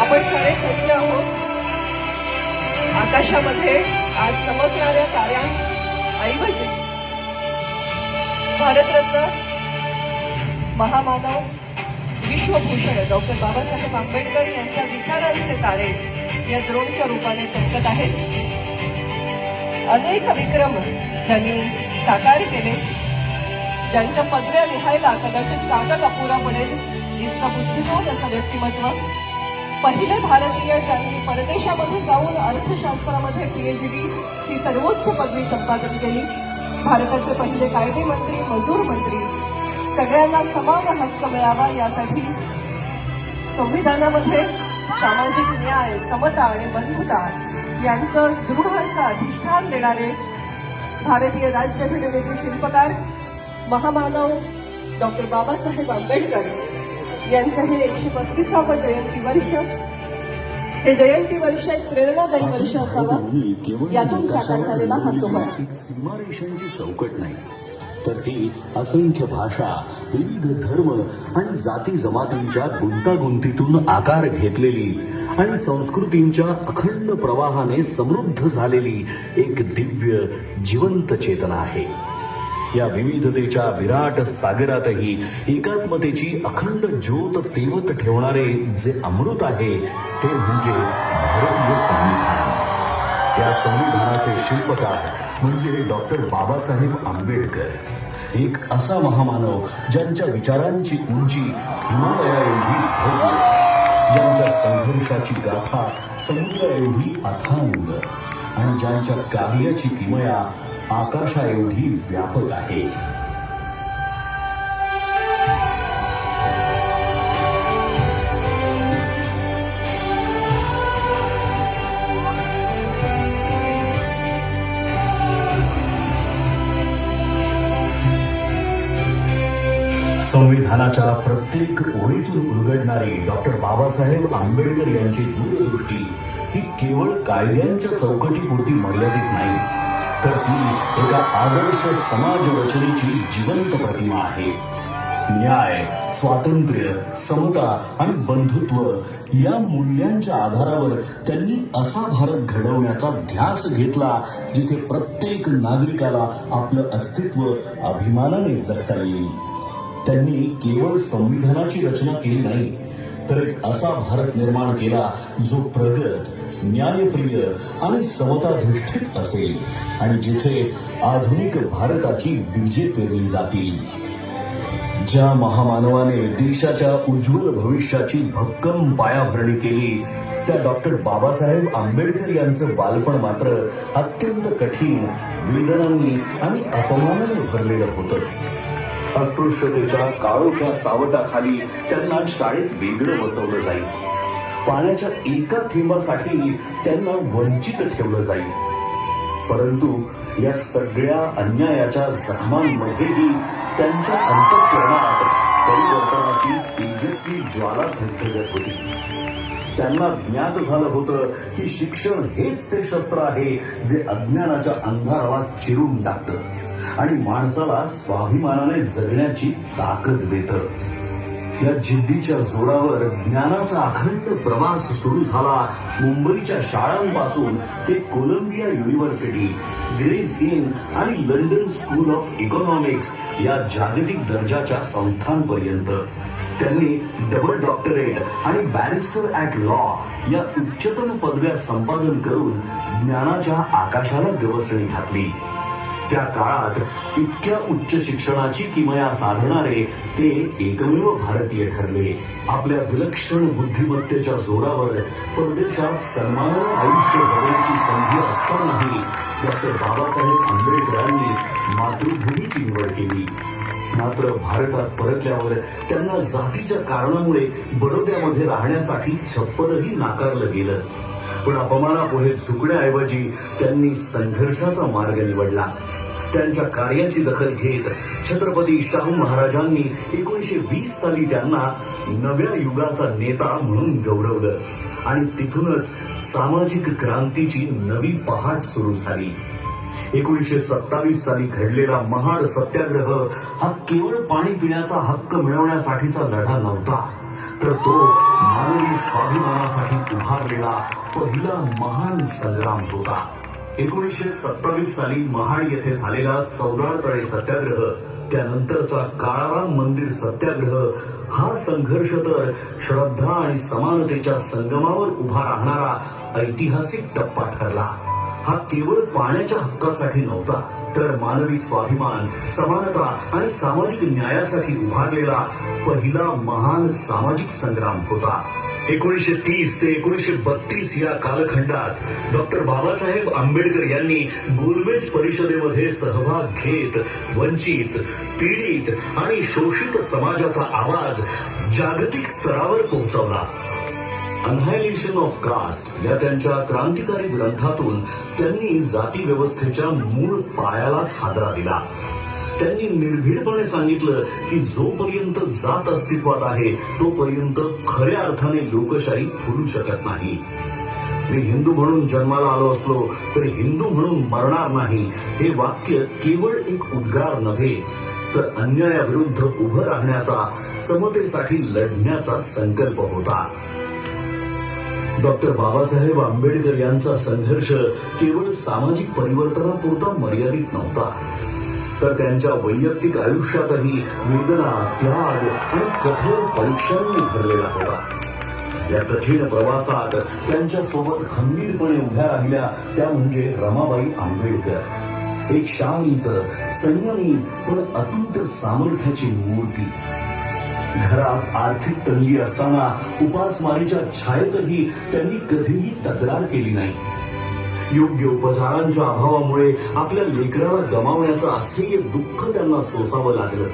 आपण सारे सज्ज आहोत. आकाशामध्ये आज चमकणाऱ्या ताऱ्यांऐवजी भारतरत्न महामानव विश्वभूषण डॉक्टर बाबासाहेब आंबेडकर यांच्या विचारांचे तारे या द्रोणच्या रूपाने चमकत आहेत. अनेक विक्रम ज्यांनी साकार केले, ज्यांच्या पदव्या लिहायला कदाचित कागद अपुरा पडेल इतकं बुद्धिमान असं व्यक्तिमत्व, पहिले भारतीय ज्यांनी परदेशामध्ये जाऊन अर्थशास्त्रामध्ये PhD ही सर्वोच्च पदवी संपादन केली, भारताचे पहिले कायदे मंत्री, मजूर मंत्री, सगळ्यांना समान हक्क मिळावा यासाठी संविधानामध्ये सामाजिक न्याय, समता आणि बंधुता यांचं दृढ असं अधिष्ठान देणारे भारतीय राज्यघटनेचे शिल्पकार महामानव डॉक्टर बाबासाहेब आंबेडकर यांचं हे 135वे जयंती वर्ष, हे जयंती वर्ष एक प्रेरणादायी वर्ष असावं यातून साकार झालेला हा सोहळा. एक सीमारेषांची चौकट नाही, तर ती असंख्य भाषा, विविध धर्म आणि जाती जमातींच्या गुंतागुंतीतून आकार घेतलेली आणि संस्कृतींच्या अखंड प्रवाहाने समृद्ध झालेली एक दिव्य जिवंत चेतना आहे. या विविधतेच्या विराट सागरातही एकात्मतेची अखंड ज्योत तेवत ठेवणारे जे अमृत आहे ते म्हणजे भारतीय संविधान. या संविधानाचे शिल्पकार म्हणजे डॉक्टर बाबासाहेब आंबेडकर, एक असा महामानव ज्यांच्या विचारांची उंची हिमालया एवढी भव्य, ज्यांच्या संघर्षाची गाथा समुद्रा एवढी अथांग आणि ज्यांच्या कार्याची किमया आकाशा एवढी व्यापक आहे. संविधानाच्या प्रत्येक ओळीतून उलगडणारी डॉक्टर बाबासाहेब आंबेडकर यांची दूरदृष्टी ही केवळ कायद्यांच्या चौकटीपुरती मर्यादित नाही, तर ती एका आदर्श समाज रचनेची जिवंत प्रतिमा आहे. न्याय, स्वातंत्र्य, समता आणि बंधुत्व या मूल्यांच्या आधारावर त्यांनी असा भारत घडवण्याचा ध्यास घेतला जिथे प्रत्येक नागरिकाला आपलं अस्तित्व अभिमानाने जगता येईल. त्यांनी केवळ संविधानाची रचना केली नाही, तर एक असा भारत निर्माण केला जो प्रगत, न्यायप्रिय आणि समताधिष्ठित असेल आणि जिथे आधुनिक भारताची बीजे पेरली जातील. ज्या महामानवाने देशाच्या उज्ज्वल भविष्याची भक्कम पायाभरणी केली त्या डॉक्टर बाबासाहेब आंबेडकर यांचं बालपण मात्र अत्यंत कठीण, वेदनांनी आणि अपमानाने भरलेलं होतं. अस्पृश्यतेच्या काळोख्या सावटाखाली त्यांना शाळेत वेगळं बसवलं जाईल, पाण्याच्या एका थेंबासाठी त्यांना वंचित ठेवलं जाईल. परंतु या सगळ्या अन्यायाच्या जखमांमध्येही त्यांच्या अंतःकरणात परिवर्तनाची तेजस्वी ज्वाला धगधगत होती. त्यांना ज्ञात झालं होतं की शिक्षण हेच ते शस्त्र आहे जे अज्ञानाच्या अंधाराला चिरून टाकतं आणि माणसाला स्वाभिमानाने जगण्याची ताकद देतं. या जिद्दीच्या जोरावर ज्ञानाचा अखंड प्रवास सुरू झाला. मुंबईच्या शाळांपासून ते कोलंबिया युनिव्हर्सिटी, ग्रेस इन आणि लंडन स्कूल ऑफ इकॉनॉमिक्स या जागतिक दर्जाच्या संस्थांपर्यंत त्यांनी डबल डॉक्टरेट आणि बॅरिस्टर ऍट लॉ या उच्चतम पदव्या संपादन करून ज्ञानाच्या आकाशाला गवसणी घातली. त्या काळात इतक्या उच्च शिक्षणाची किमया साधणारे ते एकमेव भारतीय ठरले. आपल्या विलक्षण बुद्धिमत्तेच्या जोरावर परदेशात सन्मानाने आयुष्य जगण्याची संधी असतानाही डॉक्टर बाबासाहेब आंबेडकरांनी मातृभूमीची निवड केली. मात्र भारतात परतल्यावर त्यांना जातीच्या कारणामुळे बडोद्यामध्ये राहण्यासाठी छप्परही नाकारलं गेलं. पण अपमानापुढे झुकण्याऐवजी त्यांनी संघर्षाचा मार्ग निवडला. त्यांच्या कार्याची दखल घेत छत्रपती शाहू महाराजांनी 1920 साली त्यांना नव्या युगाचा नेता म्हणून गौरवलं आणि तिथूनच सामाजिक क्रांतीची नवी पहाट सुरू झाली. 1927 साली घडलेला महाड सत्याग्रह हा केवळ पाणी पिण्याचा हक्क मिळवण्यासाठीचा लढा नव्हता, तर तो मानवी स्वाभिमानासाठी उभारलेला पहिला महान संग्राम होता. 1927 साली महाड येथे झालेला 14 तळे सत्याग्रह, त्यानंतरचा काळाराम मंदिर सत्याग्रह हा संघर्ष तर श्रद्धा आणि समानतेच्या संगमावर उभा राहणारा ऐतिहासिक टप्पा ठरला. हा केवळ पाण्याच्या हक्कासाठी नव्हता, तर मानवी स्वाभिमान, समानता आणि सामाजिक न्यायासाठी उभारलेला पहिला महान सामाजिक संग्राम होता. 1930 ते 1932 या कालखंडात डॉक्टर बाबासाहेब आंबेडकर यांनी गोलमेज परिषदेमध्ये सहभाग घेत वंचित, पीडित आणि शोषित समाजाचा आवाज जागतिक स्तरावर पोहोचवला. अनहायलेशन ऑफ कास्ट या त्यांच्या क्रांतिकारी ग्रंथातून त्यांनी जाती व्यवस्थेच्या मूळ पायालाच हादरा दिला. त्यांनी निर्भीडपणे सांगितलं की जोपर्यंत जात अस्तित्वात आहे तोपर्यंत खऱ्या अर्थाने लोकशाही फुलू शकत नाही. मी हिंदू म्हणून जन्माला आलो असलो तरी हिंदू म्हणून मरणार नाही, हे वाक्य केवळ एक उद्गार नव्हे, तर अन्यायाविरुद्ध उभं राहण्याचा, समतेसाठी लढण्याचा संकल्प होता. डॉक्टर बाबासाहेब आंबेडकर यांचा संघर्ष केवळ सामाजिक परिवर्तनापुरता मर्यादित नव्हता, तर त्यांच्या वैयक्तिक आयुष्यातही वेदना, त्याग आणि कठोर परीक्षांनी भरलेला होता. या कठीण प्रवासात त्यांच्या सोबत खंबीरपणे उभ्या राहिल्या त्या म्हणजे रमाबाई आंबेडकर. एक शांत, संयमी पण अतूट सामर्थ्याची मूर्ती. घरात आर्थिक तंगी असताना उपासमारीच्या छायेतही त्यांनी कधीही तक्रार केली नाही. योग्य उपचारांच्या अभावामुळे आपल्या लेकराला गमावण्याचं असह्य दुःख त्यांना सोसावं लागलं,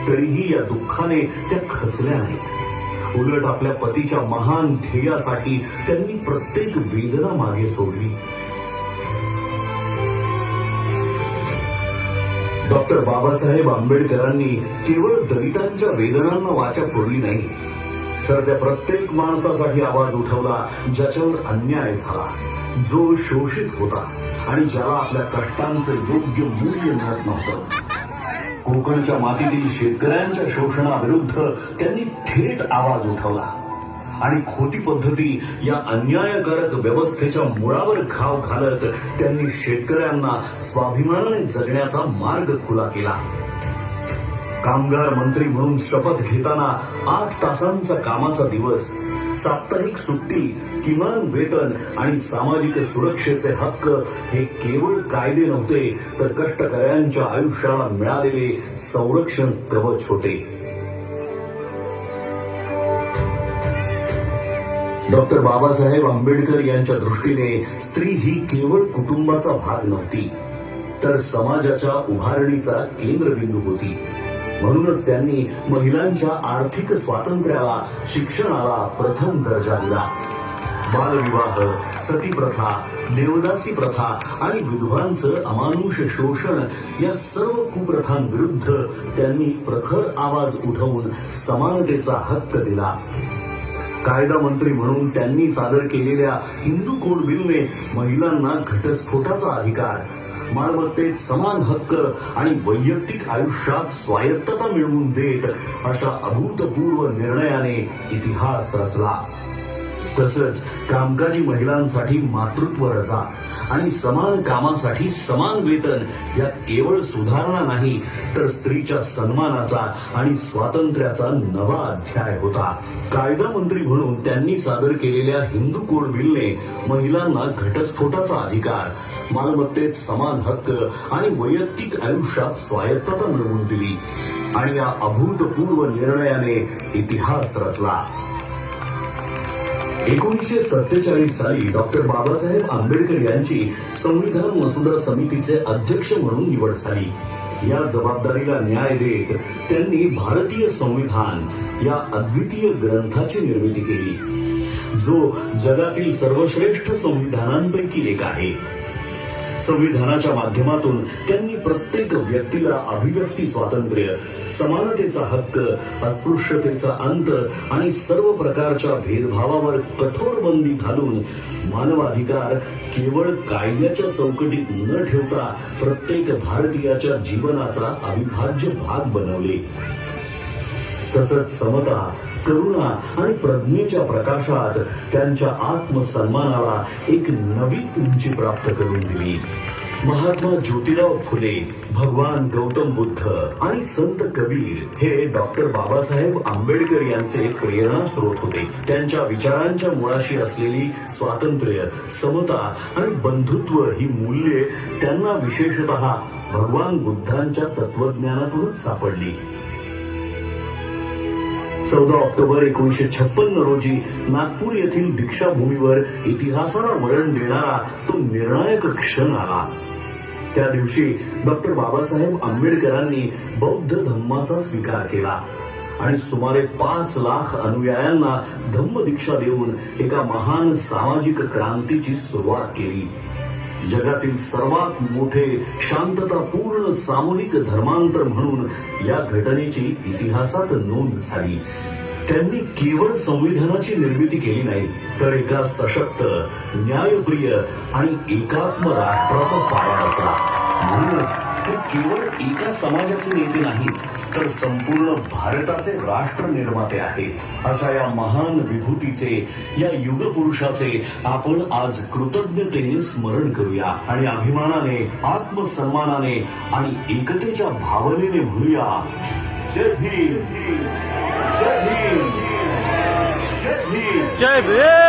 तरीही या दुःखाने त्या खचल्या नाहीत. उलट आपल्या पतीच्या महान ध्येयासाठी त्यांनी प्रत्येक वेदना मागे सोडली. डॉक्टर बाबासाहेब आंबेडकरांनी केवळ दलितांच्या वेदनांना वाचा फोडली नाही, तर त्या प्रत्येक माणसासाठी आवाज उठवला ज्याच्यावर अन्याय झाला, जो शोषित होता आणि ज्याला आपल्या कष्टांचं योग्य मूल्य मिळत नव्हतं. कोकणच्या मातीतील शेतकऱ्यांच्या शोषणाविरुद्ध त्यांनी थेट आवाज उठवला आणि खोटी पद्धती या अन्यायकारक व्यवस्थेच्या मुळावर घाव घालत त्यांनी शेतकऱ्यांना स्वाभिमानाने जगण्याचा मार्ग खुला केला. कामगार मंत्री म्हणून शपथ घेताना 8 तासांचा कामाचा दिवस, साप्ताहिक सुट्टी, किमान वेतन आणि सामाजिक सुरक्षेचे हक्क हे केवळ कायदे नव्हते, तर कष्टकऱ्यांच्या आयुष्याला मिळालेले संरक्षण कवच होते. डॉक्टर बाबासाहेब आंबेडकर यांच्या दृष्टीने स्त्री ही केवळ कुटुंबाचा भाग नव्हती, तर समाजाच्या उभारणीचा केंद्रबिंदू होती. म्हणूनच त्यांनी महिलांच्या आर्थिक स्वातंत्र्याला, शिक्षणाला प्रथम दर्जा दिला. बालविवाह, सतीप्रथा, देवदासी प्रथा आणि विधवांचं अमानुष शोषण या सर्व कुप्रथांविरुद्ध त्यांनी प्रखर आवाज उठवून समानतेचा हक्क दिला. कायदा मंत्री म्हणून त्यांनी सादर केलेल्या हिंदू कोड बिलने महिलांना घटस्फोटाचा अधिकार, मालमत्तेत समान हक्क आणि वैयक्तिक आयुष्यात स्वायत्तता मिळवून देत अशा अभूतपूर्व निर्णयाने इतिहास रचला. तसंच कामकाजी महिलांसाठी मातृत्व रजा आणि समान कामासाठी समान वेतन या केवळ सुधारणा नाही, तर स्त्रीच्या सन्मानाचा आणि स्वातंत्र्याचा नवा अध्याय होता. कायदा मंत्री म्हणून त्यांनी सादर केलेल्या हिंदू कोड बिलने महिलांना घटस्फोटाचा अधिकार, मालमत्तेत समान हक्क आणि वैयक्तिक आयुष्यात स्वायत्तता मिळवून दिली आणि या अभूतपूर्व निर्णयाने इतिहास रचला. 1947 साली डॉक्टर बाबासाहेब आंबेडकर यांची संविधान मसुदा समितीचे अध्यक्ष म्हणून निवड झाली. या जबाबदारीला न्याय देत त्यांनी भारतीय संविधान या अद्वितीय ग्रंथाची निर्मिती केली, जो जगातील सर्वश्रेष्ठ संविधानांपैकी एक आहे. संविधानाच्या माध्यमातून त्यांनी प्रत्येक व्यक्तीला अभिव्यक्ती स्वातंत्र्य, समानतेचा हक्क, अस्पृश्यतेचा अंत आणि सर्व प्रकारच्या भेदभावावर कठोर बंदी घालून मानवाधिकार केवळ कायद्याच्या चौकटीत न ठेवता प्रत्येक भारतीयाच्या जीवनाचा अविभाज्य भाग बनवले. तसंच समता, करुणा आणि प्रज्ञेच्या प्रकाशात त्यांच्या आत्मसन्मानाला एक नवी उंची प्राप्त करून दिली. महात्मा ज्योतिराव फुले, भगवान गौतम बुद्ध आणि संत कबीर हे डॉक्टर बाबासाहेब आंबेडकर यांचे प्रेरणा स्रोत होते. त्यांच्या विचारांच्या मुळाशी असलेली स्वातंत्र्य, समता आणि बंधुत्व ही मूल्ये त्यांना विशेषतः भगवान बुद्धांच्या तत्वज्ञानातूनच सापडली. 14 ऑक्टोबर 1956 रोजी नागपूर येथील दीक्षाभूमीवर इतिहासाला वळण देणारा तो निर्णायक क्षण आला. त्या दिवशी डॉक्टर बाबासाहेब आंबेडकरांनी बौद्ध धम्माचा स्वीकार केला आणि सुमारे 5 लाख अनुयायांना धम्म दीक्षा देऊन एका महान सामाजिक क्रांतीची सुरुवात केली. जगातील सर्वात मोठे शांततापूर्ण सामूहिक धर्मांतर म्हणून या घटनेची इतिहासात नोंद झाली. त्यांनी केवळ संविधानाची निर्मिती केली नाही, तर एका सशक्त, न्यायप्रिय आणि एकात्म राष्ट्राचा पाया रचला. म्हणूनच ते केवळ एका समाजाचे नेते नाहीत, तर संपूर्ण भारताचे राष्ट्र निर्माते आहेत. अशा या महान विभूतीचे, या युगपुरुषाचे आपण आज कृतज्ञतेने स्मरण करूया आणि अभिमानाने, आत्मसन्मानाने आणि एकतेच्या भावनेने म्हणूया, जय भीम, जय भीम, जय भीम, जय भीम.